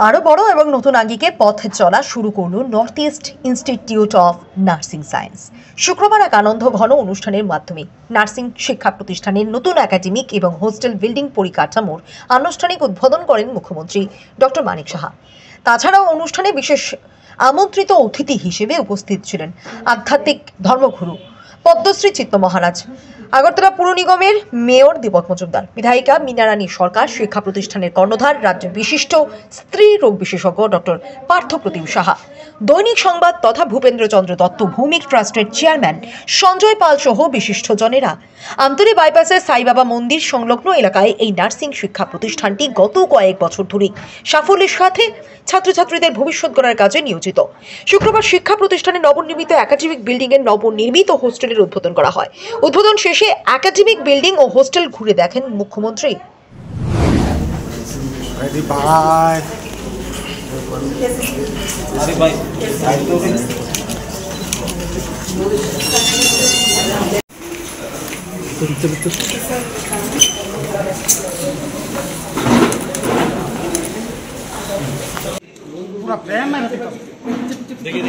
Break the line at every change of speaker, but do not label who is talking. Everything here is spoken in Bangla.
আরো বড় এবং নতুন আঙ্গিকে পথ চলা শুরু করল north east institute of nursing science. শুক্রবার এক আনন্দ ঘন অনুষ্ঠানের মাধ্যমে নার্সিং শিক্ষা প্রতিষ্ঠানের নতুন একাডেমিক এবং হোস্টেল বিল্ডিং পরিকাঠামোর আনুষ্ঠানিক উদ্বোধন করেন মুখ্যমন্ত্রী ডক্টর মানিক সাহা। তাছাড়াও অনুষ্ঠানে বিশেষ আমন্ত্রিত অতিথি হিসেবে উপস্থিত ছিলেন আধ্যাত্মিক ধর্মগুরু পদ্মশ্রী চিত্ত মহারাজ, আগরতলা পুর নিগমের মেয়র দীপক মজুমদার, বিধায়িকা মীনারানী সরকার, শিক্ষা প্রতিষ্ঠানের কর্ণধার রাজ্যের বিশিষ্ট স্ত্রী রোগ বিশেষজ্ঞ ডক্টর পার্থপ্রতিম সাহা, দৈনিক সংবাদ তথা ভূপেন্দ্রচন্দ্র দত্ত ভৌমিক ট্রাস্টের চেয়ারম্যান সঞ্জয় পাল সহ বিশিষ্টজনেরা। আমতলী বাইপাসের সাইবাবা মন্দির সংলগ্ন এলাকায় এই নার্সিং শিক্ষা প্রতিষ্ঠানটি গত কয়েক বছর ধরে সাফল্যের সাথে ছাত্রছাত্রীদের ভবিষ্যৎ গড়ার কাজে নিয়োজিত। শুক্রবার শিক্ষা প্রতিষ্ঠানের নবনির্মিত একাডেমিক বিল্ডিং এর নবনির্মিত হোস্টেলের উদ্বোধন করা হয়। উদ্বোধন শেষে একাডেমিক বিল্ডিং ও হোস্টেল ঘুরে দেখেন মুখ্যমন্ত্রী।
पूरा प्रेम है। देखिए